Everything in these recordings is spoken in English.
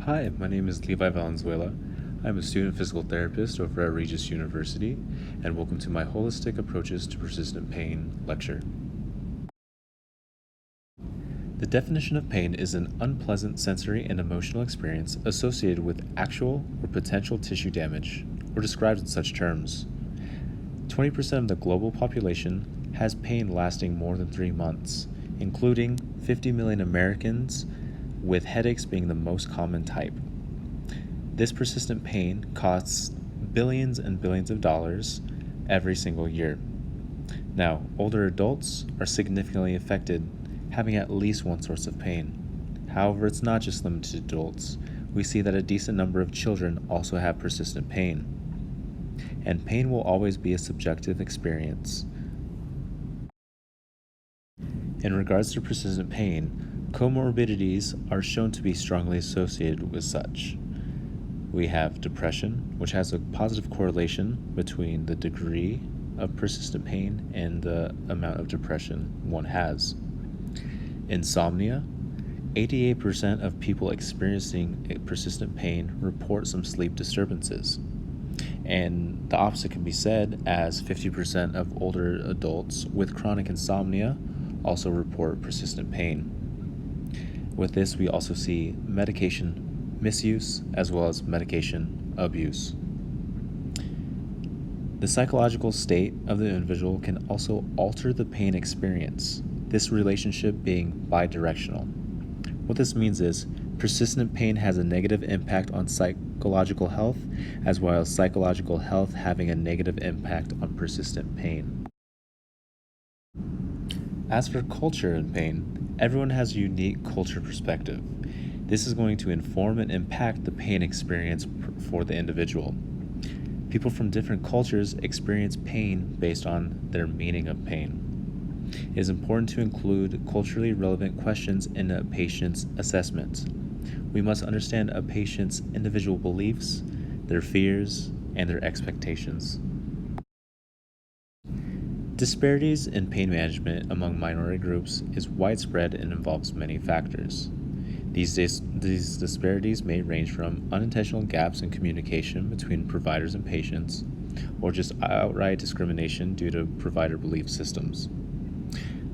Hi, my name is Levi Valenzuela. I'm a student physical therapist over at Regis University, and welcome to my Holistic Approaches to Persistent Pain lecture. The definition of pain is an unpleasant sensory and emotional experience associated with actual or potential tissue damage, or described in such terms. 20% of the global population has pain lasting more than 3 months, including 50 million Americans, with headaches being the most common type. This persistent pain costs billions and billions of dollars every single year. Now, older adults are significantly affected, having at least one source of pain. However, it's not just limited to adults. We see that a decent number of children also have persistent pain. And pain will always be a subjective experience. In regards to persistent pain, comorbidities are shown to be strongly associated with such. We have depression, which has a positive correlation between the degree of persistent pain and the amount of depression one has. Insomnia, 88% of people experiencing persistent pain report some sleep disturbances. And the opposite can be said, as 50% of older adults with chronic insomnia also report persistent pain. With this, we also see medication misuse as well as medication abuse. The psychological state of the individual can also alter the pain experience, this relationship being bidirectional. What this means is persistent pain has a negative impact on psychological health, as well as psychological health having a negative impact on persistent pain. As for culture and pain, everyone has a unique culture perspective. This is going to inform and impact the pain experience for the individual. People from different cultures experience pain based on their meaning of pain. It is important to include culturally relevant questions in a patient's assessment. We must understand a patient's individual beliefs, their fears, and their expectations. Disparities in pain management among minority groups is widespread and involves many factors. These disparities may range from unintentional gaps in communication between providers and patients, or just outright discrimination due to provider belief systems.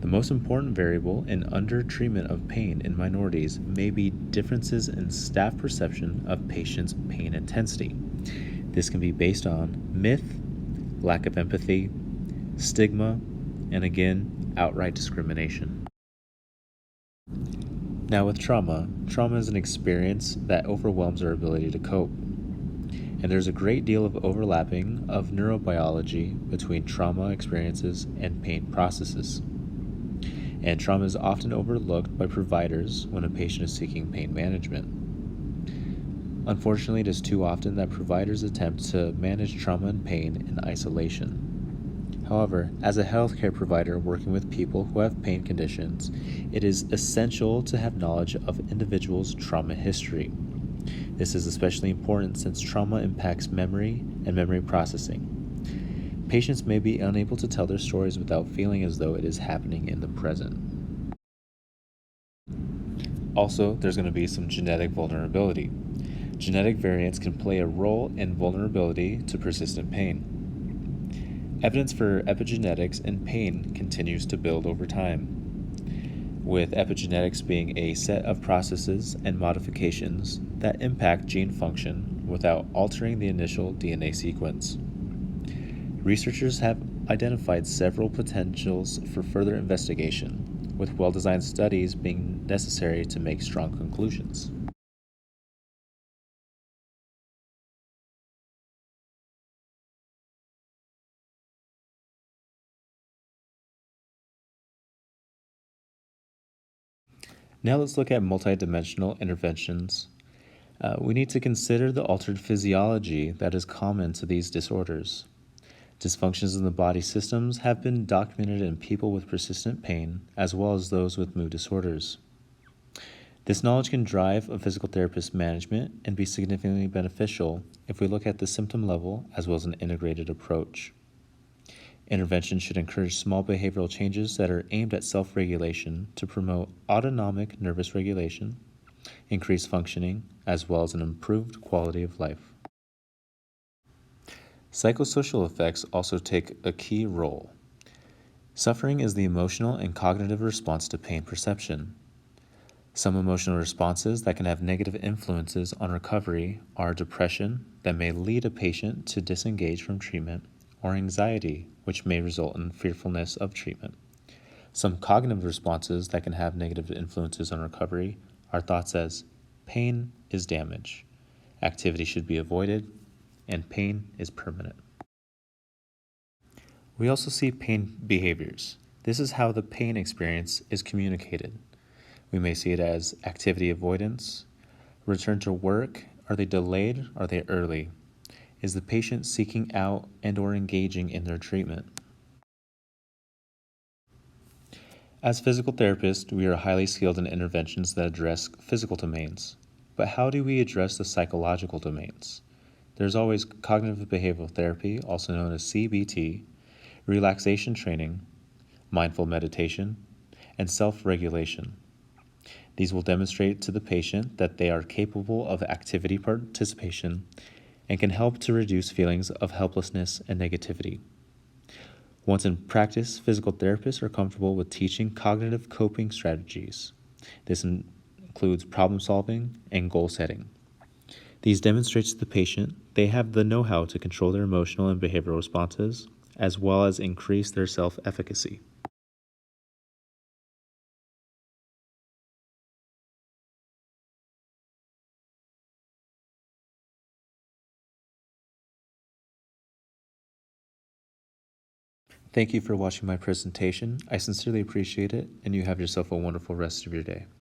The most important variable in under-treatment of pain in minorities may be differences in staff perception of patients' pain intensity. This can be based on myth, lack of empathy, stigma, and again, outright discrimination. Now with trauma is an experience that overwhelms our ability to cope. And there's a great deal of overlapping of neurobiology between trauma experiences and pain processes. And trauma is often overlooked by providers when a patient is seeking pain management. Unfortunately, it is too often that providers attempt to manage trauma and pain in isolation. However, as a healthcare provider working with people who have pain conditions, it is essential to have knowledge of individuals' trauma history. This is especially important since trauma impacts memory and memory processing. Patients may be unable to tell their stories without feeling as though it is happening in the present. Also, there's going to be some genetic vulnerability. Genetic variants can play a role in vulnerability to persistent pain. Evidence for epigenetics in pain continues to build over time, with epigenetics being a set of processes and modifications that impact gene function without altering the initial DNA sequence. Researchers have identified several potentials for further investigation, with well-designed studies being necessary to make strong conclusions. Now let's look at multidimensional interventions. We need to consider the altered physiology that is common to these disorders. Dysfunctions in the body systems have been documented in people with persistent pain, as well as those with mood disorders. This knowledge can drive a physical therapist's management and be significantly beneficial if we look at the symptom level as well as an integrated approach. Intervention should encourage small behavioral changes that are aimed at self-regulation to promote autonomic nervous regulation, increased functioning, as well as an improved quality of life. Psychosocial effects also take a key role. Suffering is the emotional and cognitive response to pain perception. Some emotional responses that can have negative influences on recovery are depression, that may lead a patient to disengage from treatment, or anxiety, which may result in fearfulness of treatment. Some cognitive responses that can have negative influences on recovery are thoughts as pain is damage, activity should be avoided, and pain is permanent. We also see pain behaviors. This is how the pain experience is communicated. We may see it as activity avoidance, return to work. Are they delayed? Are they early? Is the patient seeking out and or engaging in their treatment? As physical therapists, we are highly skilled in interventions that address physical domains. But how do we address the psychological domains? There's always cognitive behavioral therapy, also known as CBT, relaxation training, mindful meditation, and self-regulation. These will demonstrate to the patient that they are capable of activity participation and can help to reduce feelings of helplessness and negativity. Once in practice, physical therapists are comfortable with teaching cognitive coping strategies. This includes problem solving and goal setting. These demonstrate to the patient they have the know-how to control their emotional and behavioral responses, as well as increase their self-efficacy. Thank you for watching my presentation. I sincerely appreciate it, and you have yourself a wonderful rest of your day.